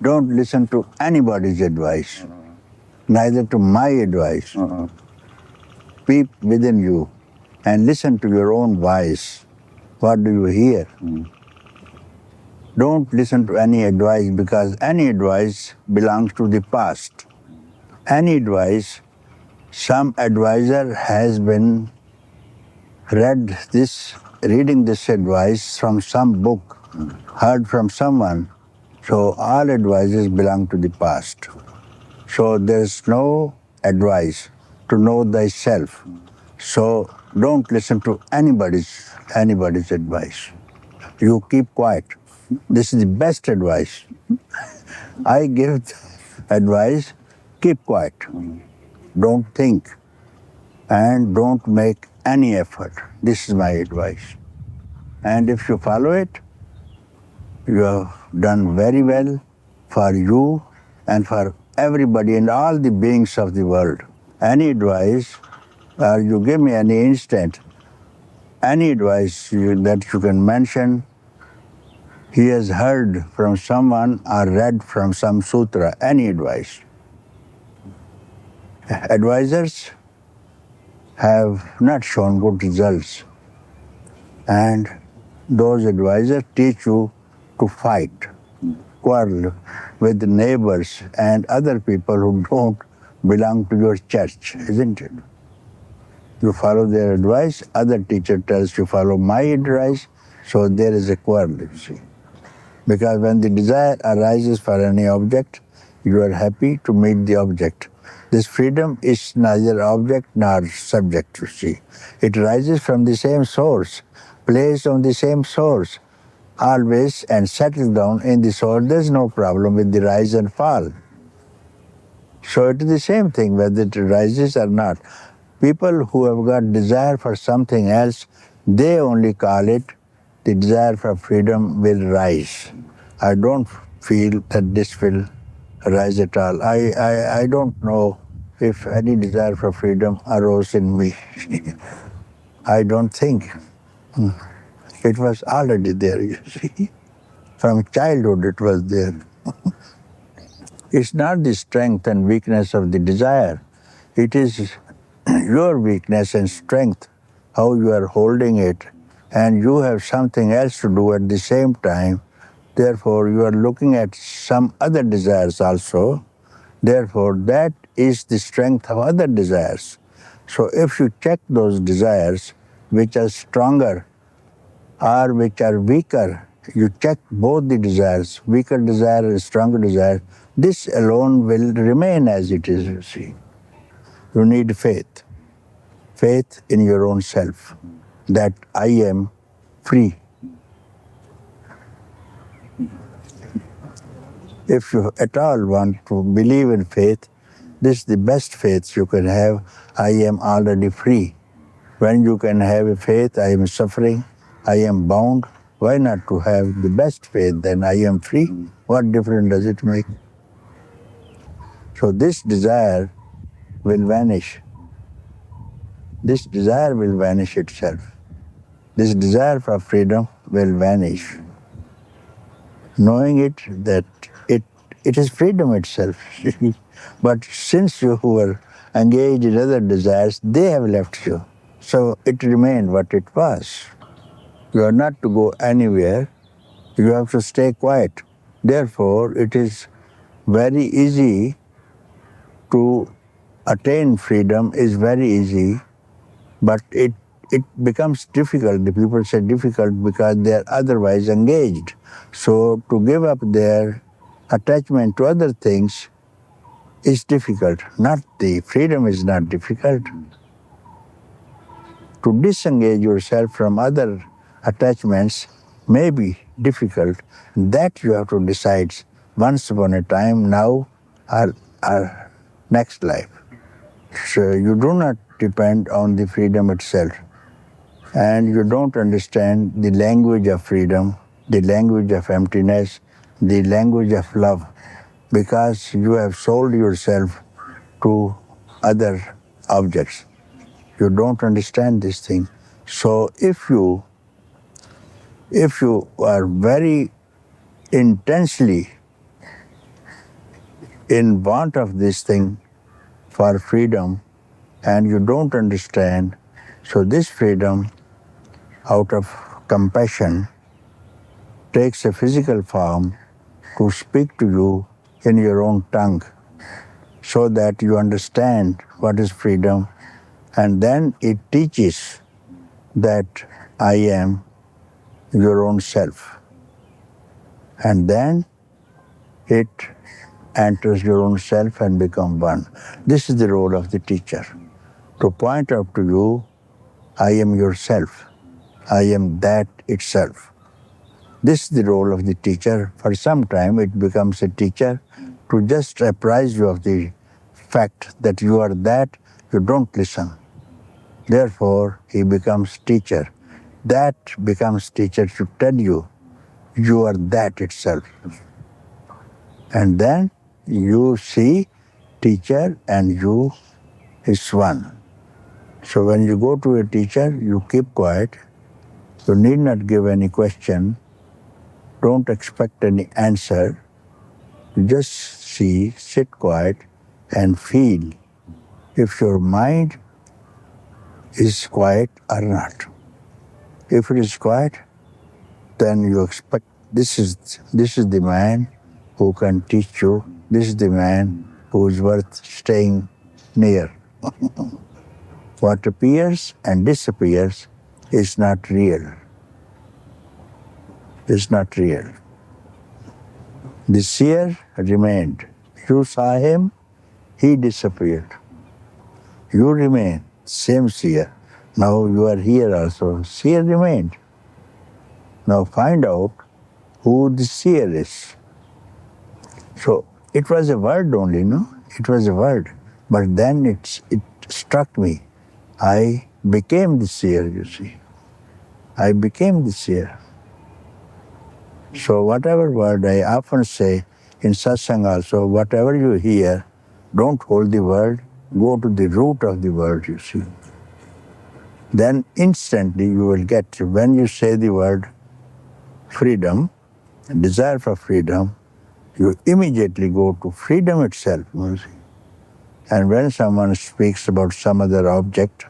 Don't listen to anybody's advice, neither to my advice. Peep within you and listen to your own voice. What do you hear? Don't listen to any advice, because any advice belongs to the past. Any advice, some advisor has been reading this advice from some book, heard from someone. So all advices belong to the past. So there's no advice to know thyself. So don't listen to anybody's advice. You keep quiet. This is the best advice. I give advice, keep quiet. Don't think and don't make any effort. This is my advice. And if you follow it, you have done very well for you and for everybody and all the beings of the world. Any advice, or you give me any instant, any advice that you can mention, he has heard from someone or read from some sutra, any advice. Advisors have not shown good results, and those advisors teach you to fight, quarrel with neighbors and other people who don't belong to your church, isn't it? You follow their advice, other teacher tells you follow my advice, so there is a quarrel, you see. Because when the desire arises for any object, you are happy to meet the object. This freedom is neither object nor subject, you see. It rises from the same source, plays on the same source, always, and settles down in the source. There's no problem with the rise and fall. So it is the same thing whether it rises or not. People who have got desire for something else, they only call it the desire for freedom will rise. I don't feel that this will rise at all. I don't know if any desire for freedom arose in me. I don't think. It was already there, you see. From childhood it was there. It's not the strength and weakness of the desire. It is your weakness and strength, how you are holding it, and you have something else to do at the same time. Therefore, you are looking at some other desires also. Therefore, that is the strength of other desires. So if you check those desires, which are stronger or which are weaker, you check both the desires, weaker desire and stronger desire, this alone will remain as it is, you see. You need faith. Faith in your own self, that I am free. If you at all want to believe in faith, this is the best faith you can have. I am already free. When you can have a faith, I am suffering, I am bound, why not to have the best faith, then I am free? What difference does it make? So this desire will vanish. This desire will vanish itself. This desire for freedom will vanish. Knowing it that it is freedom itself. But since you were engaged in other desires, they have left you. So it remained what it was. You are not to go anywhere. You have to stay quiet. Therefore, it is very easy to attain freedom, is very easy, but it becomes difficult. The people say difficult because they are otherwise engaged. So to give up their attachment to other things is difficult. Not the freedom is not difficult. To disengage yourself from other attachments may be difficult. That you have to decide once upon a time, now or next life. So you do not depend on the freedom itself. And you don't understand the language of freedom, the language of emptiness, the language of love, because you have sold yourself to other objects. You don't understand this thing. So if you are very intensely in want of this thing for freedom, and you don't understand. So this freedom, out of compassion, takes a physical form to speak to you in your own tongue, so that you understand what is freedom, and then it teaches that I am your own self. And then it enters your own self and becomes one. This is the role of the teacher, to point out to you, I am yourself. I am that itself. This is the role of the teacher. For some time it becomes a teacher to just apprise you of the fact that you are that, you don't listen. Therefore, he becomes teacher. That becomes teacher to tell you, you are that itself. And then you see teacher and you is one. So when you go to a teacher, you keep quiet. You need not give any question. Don't expect any answer. You just see, sit quiet and feel if your mind is quiet or not. If it is quiet, then you expect this is the man who can teach you. This is the man who is worth staying near. What appears and disappears is not real. Is not real. The seer remained. You saw him, he disappeared. You remain, same seer. Now you are here also. Seer remained. Now find out who the seer is. So it was a word only, no? It was a word. But then it struck me. I became the seer, you see. I became the seer. So whatever word I often say in satsang also, whatever you hear, don't hold the word, go to the root of the word, you see. Then instantly you will get, when you say the word freedom, desire for freedom, you immediately go to freedom itself, you see. And when someone speaks about some other object,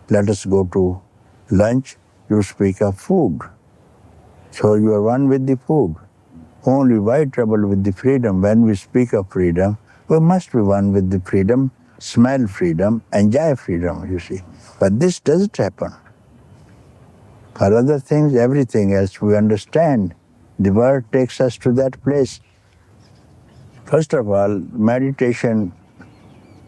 let us go to lunch, you speak of food. So you are one with the food. Only why trouble with the freedom? When we speak of freedom, we must be one with the freedom, smell freedom, enjoy freedom, you see. But this doesn't happen. For other things, everything else, we understand. The word takes us to that place. First of all, meditation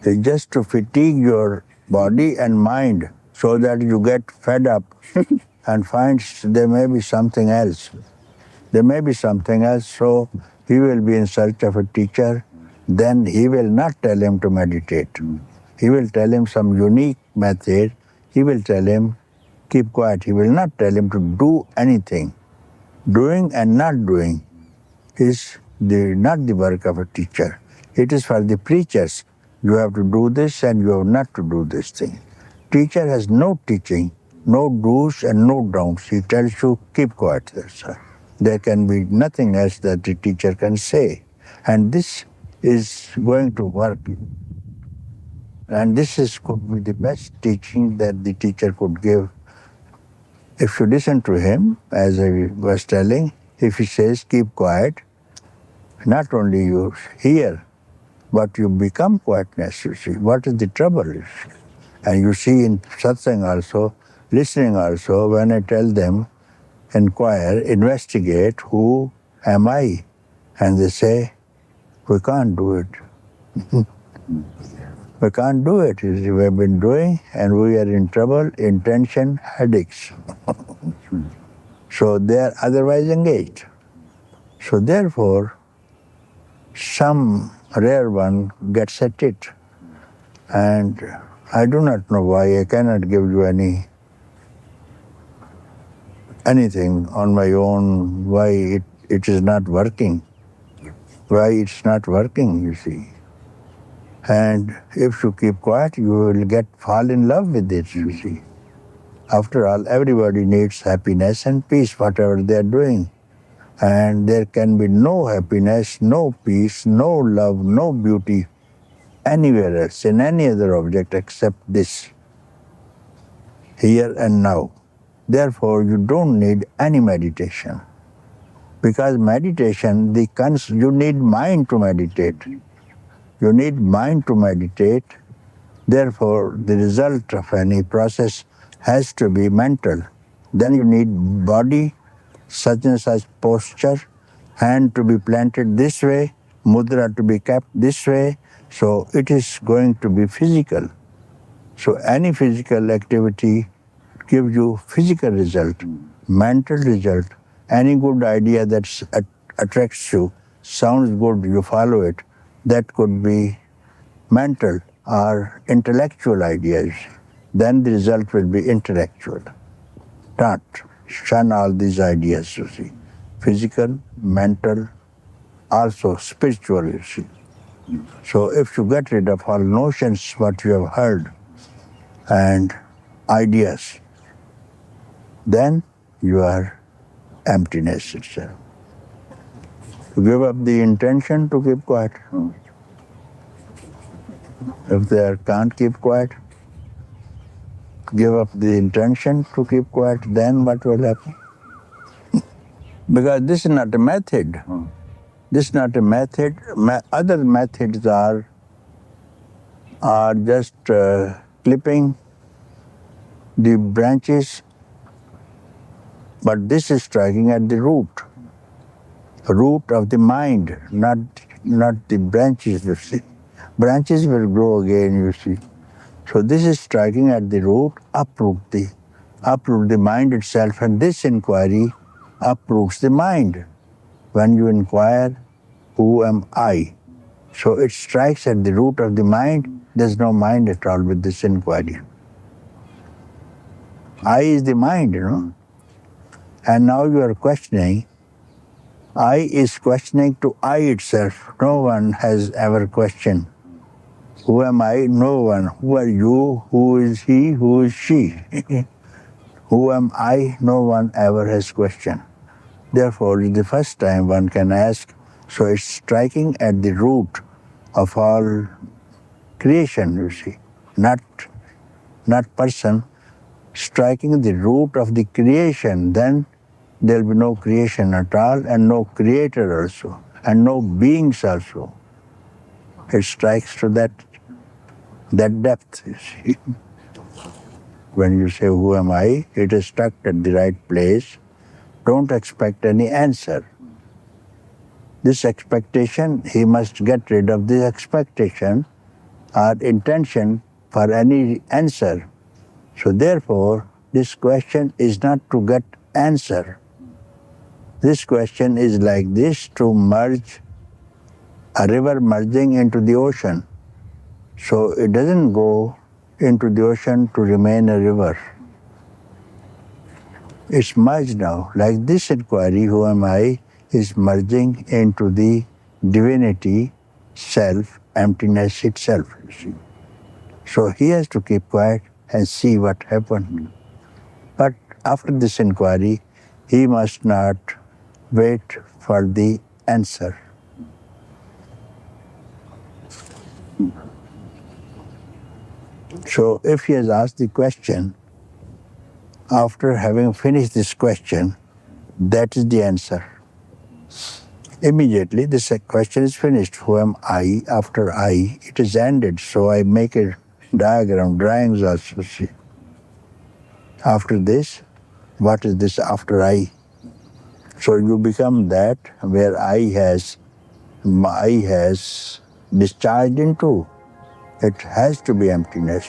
is just to fatigue your body and mind so that you get fed up and find there may be something else. There may be something else, so he will be in search of a teacher. Then he will not tell him to meditate. He will tell him some unique method. He will tell him, keep quiet. He will not tell him to do anything. Doing and not doing is not the work of a teacher. It is for the preachers. You have to do this and you have not to do this thing. Teacher has no teaching, no do's and no don'ts. He tells you, keep quiet, sir. There can be nothing else that the teacher can say. And this is going to work. And this could be the best teaching that the teacher could give. If you listen to him, as I was telling, if he says, keep quiet, not only you hear, but you become quietness, you see. What is the trouble? And you see in satsang also, listening also, when I tell them, inquire, investigate, who am I? And they say, we can't do it. We can't do it. We have been doing and we are in trouble, in tension, headaches. So they are otherwise engaged. So therefore, some rare one gets at it. And I do not know why. I cannot give you anything on my own, why it is not working. Why it's not working, you see. And if you keep quiet, you will fall in love with it, you see. After all, everybody needs happiness and peace, whatever they are doing. and there can be no happiness, no peace, no love, no beauty anywhere else, in any other object except this, here and now. Therefore, you don't need any meditation. Because meditation, you need mind to meditate. You need mind to meditate. Therefore, the result of any process has to be mental. Then you need body, such and such posture, hand to be planted this way, mudra to be kept this way. So it is going to be physical. So any physical activity gives you physical result, mental result. Any good idea that attracts you, sounds good, you follow it. That could be mental or intellectual ideas. Then the result will be intellectual. Not shun all these ideas, you see. Physical, mental, also spiritual, you see. So if you get rid of all notions, what you have heard, and ideas, then you are emptiness itself. To give up the intention to keep quiet. If they can't keep quiet, give up the intention to keep quiet, then what will happen? Because this is not a method. This is not a method. Other methods are just clipping the branches, but this is striking at the root of the mind, not the branches, you see. Branches will grow again, you see. So this is striking at the root, uproot the mind itself, and this inquiry uproots the mind. When you inquire, who am I? So it strikes at the root of the mind. There's no mind at all with this inquiry. I is the mind, you know. And now you are questioning. I is questioning to I itself. No one has ever questioned. Who am I? No one. Who are you? Who is he? Who is she? Who am I? No one ever has questioned. Therefore, it's the first time one can ask. So it's striking at the root of all creation, you see. Not person. Striking the root of the creation, then there will be no creation at all, and no creator also, and no beings also. It strikes to that depth, you see. When you say, who am I? It is stuck at the right place. Don't expect any answer. This expectation, he must get rid of this expectation or intention for any answer. So therefore, this question is not to get answer. This question is like this, to merge a river merging into the ocean. So it doesn't go into the ocean to remain a river. It's merged now. Like this inquiry, who am I, is merging into the divinity, self, emptiness itself, you see. So he has to keep quiet and see what happened. But after this inquiry, he must not wait for the answer. So if he has asked the question, after having finished this question, that is the answer. Immediately this question is finished. Who am I? After I, it is ended. So I make a diagram, drawings also, see. After this, what is this after I? So you become that where I has discharged into. It has to be emptiness.